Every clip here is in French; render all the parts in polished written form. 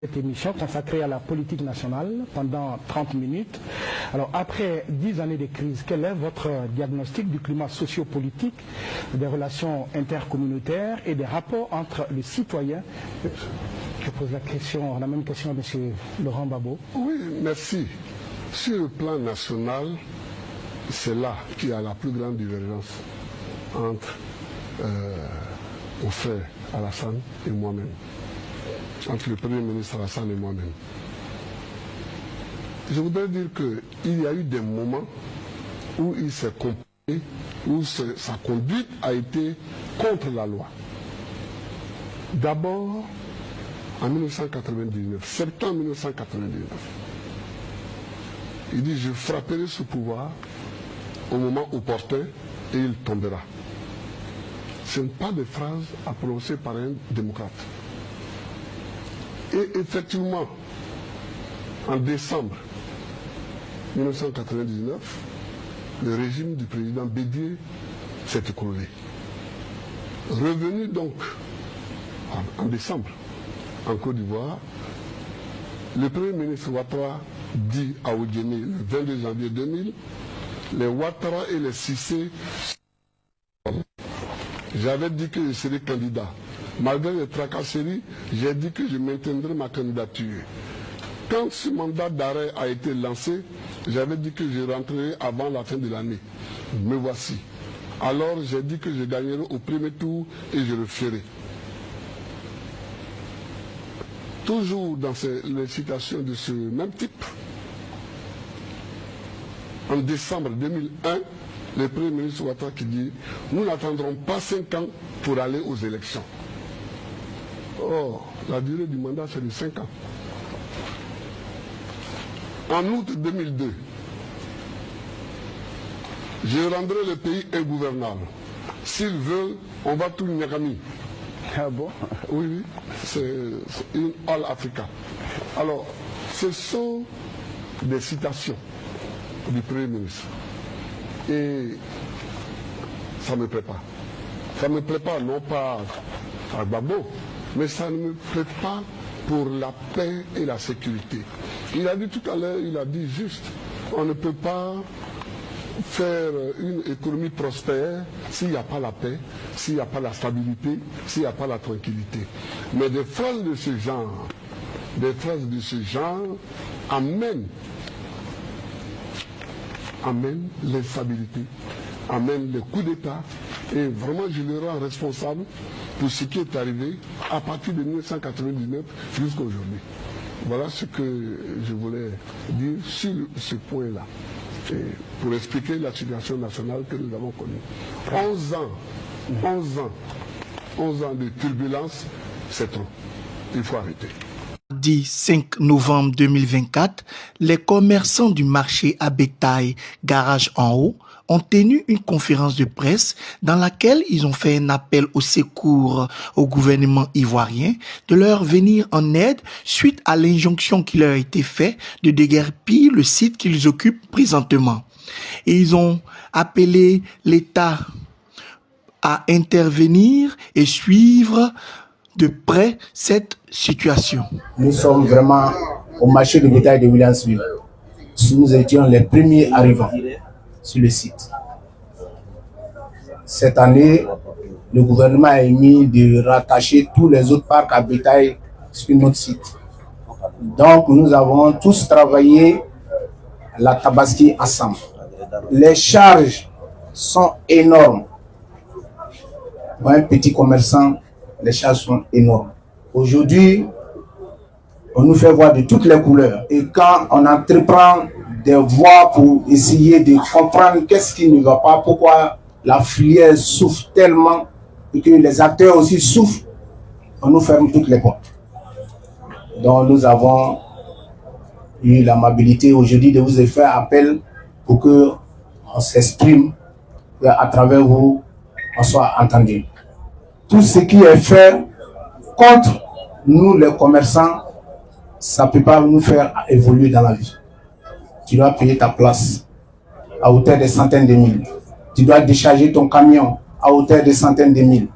Cette émission consacrée à la politique nationale pendant 30 minutes. Alors après 10 années de crise, quel est votre diagnostic du climat socio-politique, des relations intercommunautaires et des rapports entre les citoyens? Je pose la même question à M. Laurent Gbagbo. Oui, merci. Sur le plan national, c'est là qu'il y a la plus grande divergence entre mon frère Alassane et moi-même. Entre le Premier ministre Alassane et moi-même. Je voudrais dire qu'il y a eu des moments où il s'est comporté, où sa conduite a été contre la loi. D'abord, en 1999, septembre 1999, il dit « Je frapperai ce pouvoir au moment opportun et il tombera ». Ce ne sont pas des phrases à prononcer par un démocrate. Et effectivement, en décembre 1999, le régime du président Bédié s'est écroulé. Revenu donc en décembre en Côte d'Ivoire, le premier ministre Ouattara dit à Oudiémé le 22 janvier 2000, les Ouattara et les Cissé, j'avais dit que je serais candidat. Malgré les tracasseries, j'ai dit que je maintiendrai ma candidature. Quand ce mandat d'arrêt a été lancé, j'avais dit que je rentrerai avant la fin de l'année. Me voici. Alors j'ai dit que je gagnerai au premier tour et je le ferai. Toujours dans les citations de ce même type, en décembre 2001, le Premier ministre Ouattara qui dit « Nous n'attendrons pas 5 ans pour aller aux élections ». Or, la durée du mandat, c'est de 5 ans. En août 2002, je rendrai le pays ingouvernable. S'ils veulent, on va tout Nyagami. Ah bon? Oui, c'est une All Africa. Alors, ce sont des citations du Premier ministre. Et ça ne me plaît pas. Ça ne me plaît pas, non pas à Gbagbo, mais ça ne me plaît pas pour la paix et la sécurité. Il a dit tout à l'heure, il a dit juste, on ne peut pas faire une économie prospère s'il n'y a pas la paix, s'il n'y a pas la stabilité, s'il n'y a pas la tranquillité. Mais des phrases de ce genre amènent l'instabilité, amènent les coups d'État, et vraiment je le rends responsable pour ce qui est arrivé à partir de 1999 jusqu'à aujourd'hui. Voilà ce que je voulais dire sur ce point-là, pour expliquer la situation nationale que nous avons connue. 11 ans de turbulence, c'est trop. Il faut arrêter. Mardi 5 novembre 2024, les commerçants du marché à bétail Garage en haut ont tenu une conférence de presse dans laquelle ils ont fait un appel au secours au gouvernement ivoirien de leur venir en aide suite à l'injonction qui leur a été faite de déguerpir le site qu'ils occupent présentement. Et ils ont appelé l'État à intervenir et suivre de près cette situation. Nous sommes vraiment au marché de bétail de Williamsville. Nous étions les premiers arrivants sur le site. Cette année, le gouvernement a émis de rattacher tous les autres parcs à bétail sur notre site. Donc nous avons tous travaillé la Tabaski ensemble. Les charges sont énormes. Pour un petit commerçant, les charges sont énormes. Aujourd'hui, on nous fait voir de toutes les couleurs. Et quand on entreprend des voies pour essayer de comprendre qu'est-ce qui ne va pas, pourquoi la filière souffre tellement et que les acteurs aussi souffrent, on nous ferme toutes les portes. Donc nous avons eu l'amabilité aujourd'hui de vous faire appel pour que on s'exprime, à travers vous, on soit entendu. Tout ce qui est fait contre nous les commerçants, ça ne peut pas nous faire évoluer dans la vie. Tu dois payer ta place à hauteur de centaines de mille. Tu dois décharger ton camion à hauteur de centaines de mille.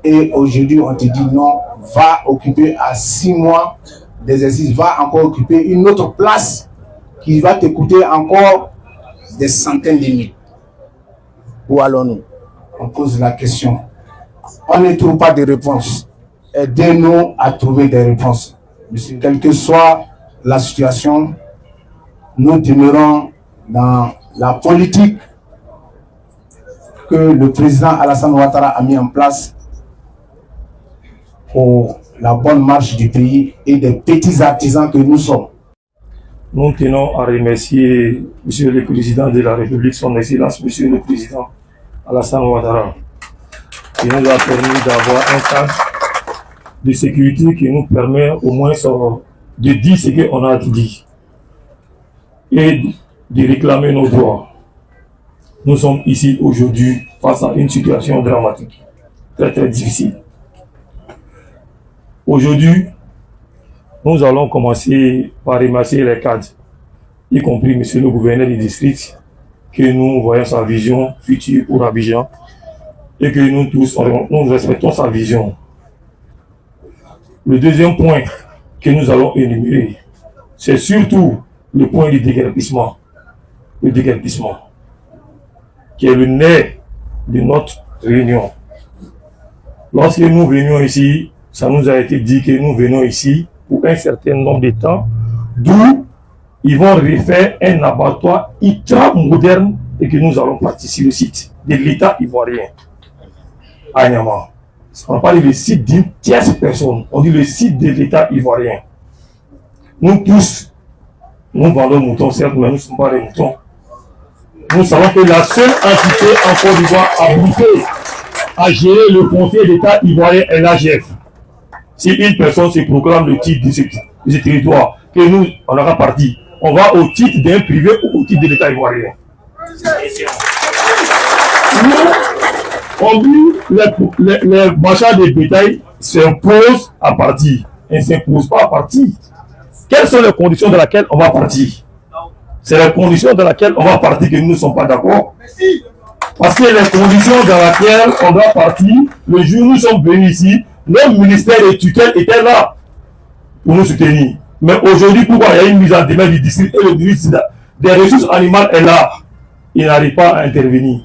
Et aujourd'hui, on te dit non, va occuper à 6 mois d'exercice va encore occuper une autre place qui va te coûter encore des centaines de milliers. Où allons-nous? On pose la question. On ne trouve pas de réponse. Aidez-nous à trouver des réponses. Monsieur, quelle que soit la situation, nous demeurons dans la politique que le président Alassane Ouattara a mis en place pour la bonne marche du pays et des petits artisans que nous sommes. Nous tenons à remercier Monsieur le Président de la République, son Excellence, Monsieur le Président Alassane Ouattara, qui nous a permis d'avoir un cadre de sécurité qui nous permet au moins de dire ce qu'on a dit et de réclamer nos droits. Nous sommes ici aujourd'hui face à une situation dramatique, très très difficile. Aujourd'hui, nous allons commencer par remercier les cadres, y compris Monsieur le gouverneur du district, que nous voyons sa vision future pour Abidjan et que nous tous, nous respectons sa vision. Le deuxième point que nous allons énumérer, c'est surtout le point du déguerpissement. Le déguerpissement, qui est le nerf de notre réunion. Lorsque nous venions ici, ça nous a été dit que nous venons ici pour un certain nombre de temps, d'où ils vont refaire un abattoir ultra moderne et que nous allons partir sur le site de l'État ivoirien à Niamey. On ne parle pas du site d'une tierce personne, on dit le site de l'État ivoirien. Nous tous, nous vendons moutons, certes, mais nous ne sommes pas des moutons. Nous savons que la seule entité en Côte d'Ivoire habilitée à gérer le conseil d'État ivoirien est l'AGF. Si une personne se proclame le titre de ce territoire, que nous, on aura parti, on va au titre d'un privé ou au titre de l'État ivoirien. Nous, on dit les marchands de bétail s'imposent à partir. Ils ne s'imposent pas à partir. Quelles sont les conditions dans lesquelles on va partir? C'est les conditions dans lesquelles on va partir que nous ne sommes pas d'accord. Parce que les conditions dans lesquelles on doit partir, le jour où nous sommes venus ici, le ministère de tutelle était là pour nous soutenir. Mais aujourd'hui, pourquoi il y a une mise en demeure du district et le ministre des ressources animales est là? Il n'arrive pas à intervenir.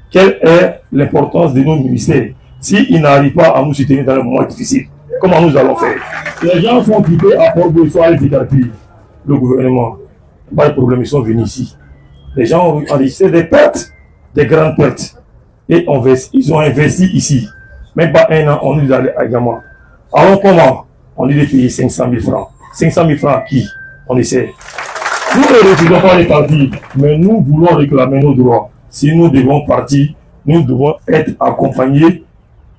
Quelle est l'importance de nos ministères s'ils n'arrivent pas à nous soutenir dans les moments difficiles? Comment nous allons faire? Les gens sont occupés à Port-Boussou, à l'éducatif. Le gouvernement, pas de problème, ils sont venus ici. Les gens ont enregistré des pertes, des grandes pertes. Et ils ont investi ici. Même pas un an, on nous allait également. Alors comment? On lui a payé 500 000 francs. 500 000 francs à qui? On essaie. Nous ne refusons pas les partis, mais nous voulons réclamer nos droits. Si nous devons partir, nous devons être accompagnés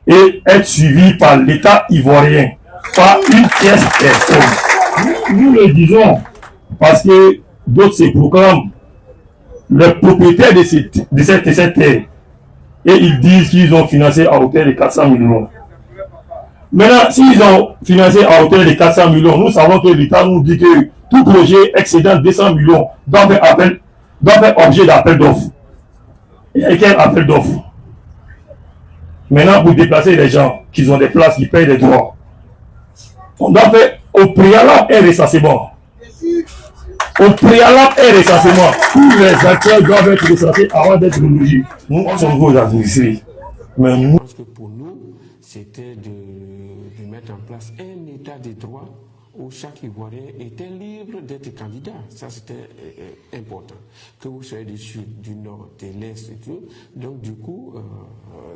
et être suivis par l'État ivoirien, pas une pièce personne. Nous le disons parce que d'autres se proclament les propriétaires de cette terre et ils disent qu'ils ont financé à hauteur de 400 millions. Maintenant, s'ils ont financé à hauteur de 400 millions, nous savons que l'État nous dit que tout projet excédant 200 millions doit faire objet d'appel d'offres. Et quel appel d'offres? Maintenant, pour déplacer les gens qui ont des places, qui payent des droits, on doit faire au préalable un recensement. Au préalable un recensement. Tous les acteurs doivent être recensés avant d'être logés. Nous sommes vos administrés. Mais nous, parce que pour nous, c'était de mettre en place un état de droit où chaque Ivoirien était libre d'être candidat. Ça, c'était important. Que vous soyez du sud, du nord, de l'est et tout. Donc, du coup,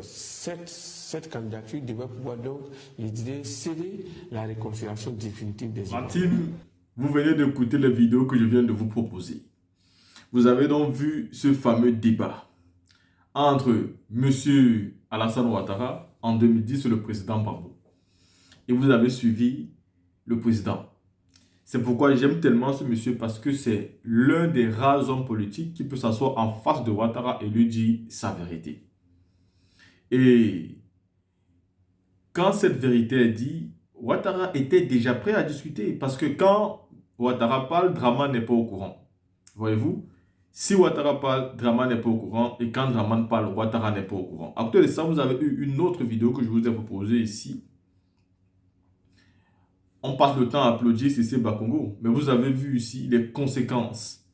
cette candidature devait pouvoir donc, je dirais, sceller la réconciliation définitive des Ivoiriens. Vous venez d'écouter les vidéos que je viens de vous proposer. Vous avez donc vu ce fameux débat entre M. Alassane Ouattara en 2010 et le président Gbagbo. Et vous avez suivi le président. C'est pourquoi j'aime tellement ce monsieur, parce que c'est l'un des rares hommes politiques qui peut s'asseoir en face de Ouattara et lui dire sa vérité. Et quand cette vérité est dite, Ouattara était déjà prêt à discuter, parce que quand Ouattara parle, Draman n'est pas au courant. Voyez-vous? Si Ouattara parle, Draman n'est pas au courant, et quand Draman parle, Ouattara n'est pas au courant. À côté de ça, vous avez eu une autre vidéo que je vous ai proposée ici, on passe le temps à applaudir Cissé Bakongo. Mais vous avez vu ici les conséquences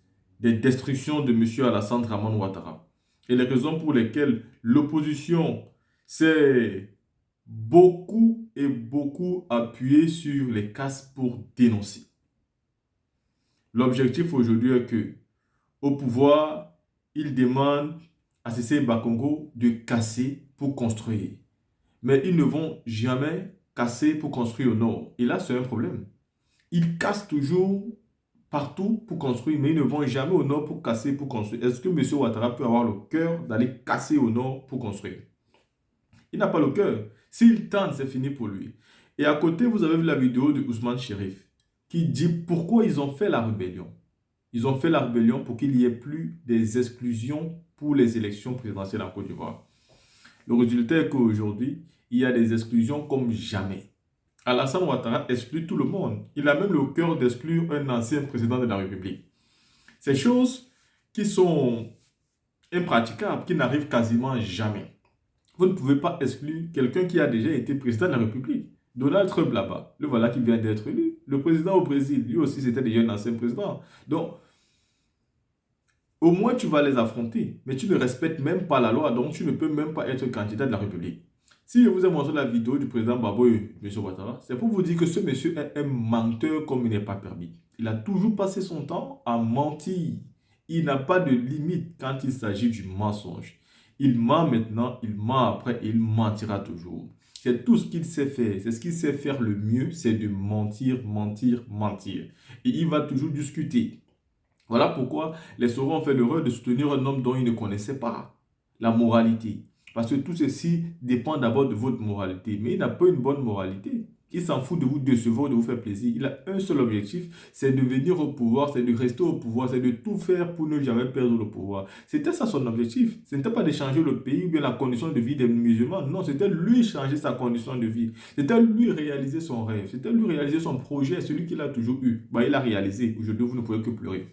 des destructions de M. Alassane Dramane Ouattara. Et les raisons pour lesquelles l'opposition s'est beaucoup et beaucoup appuyée sur les casses pour dénoncer. L'objectif aujourd'hui est que, au pouvoir, ils demandent à Cissé Bakongo de casser pour construire. Mais ils ne vont jamais casser pour construire au nord. Et là, c'est un problème. Ils cassent toujours partout pour construire, mais ils ne vont jamais au nord pour casser pour construire. Est-ce que M. Ouattara peut avoir le cœur d'aller casser au nord pour construire? Il n'a pas le cœur. S'il tente, c'est fini pour lui. Et à côté, vous avez vu la vidéo de Ousmane Chérif qui dit pourquoi ils ont fait la rébellion. Ils ont fait la rébellion pour qu'il n'y ait plus des exclusions pour les élections présidentielles en Côte d'Ivoire. Le résultat est qu'aujourd'hui, il y a des exclusions comme jamais. Alassane Ouattara exclut tout le monde. Il a même le cœur d'exclure un ancien président de la République. Ces choses qui sont impraticables, qui n'arrivent quasiment jamais. Vous ne pouvez pas exclure quelqu'un qui a déjà été président de la République. Donald Trump là-bas, le voilà qui vient d'être élu. Le président au Brésil, lui aussi c'était déjà un ancien président. Donc, au moins tu vas les affronter, mais tu ne respectes même pas la loi, donc tu ne peux même pas être candidat de la République. Si je vous ai montré la vidéo du président Baboy, M. Ouattara, c'est pour vous dire que ce monsieur est un menteur comme il n'est pas permis. Il a toujours passé son temps à mentir. Il n'a pas de limite quand il s'agit du mensonge. Il ment maintenant, il ment après et il mentira toujours. C'est tout ce qu'il sait faire. C'est ce qu'il sait faire le mieux, c'est de mentir, mentir, mentir. Et il va toujours discuter. Voilà pourquoi les Soro ont fait l'erreur de soutenir un homme dont ils ne connaissaient pas la moralité. Parce que tout ceci dépend d'abord de votre moralité. Mais il n'a pas une bonne moralité. Il s'en fout de vous décevoir, de vous faire plaisir. Il a un seul objectif, c'est de venir au pouvoir, c'est de rester au pouvoir, c'est de tout faire pour ne jamais perdre le pouvoir. C'était ça son objectif. Ce n'était pas de changer le pays ou bien la condition de vie des musulmans. Non, c'était lui changer sa condition de vie. C'était lui réaliser son rêve. C'était lui réaliser son projet, celui qu'il a toujours eu. Bah, il a réalisé. Aujourd'hui, vous ne pouvez que pleurer.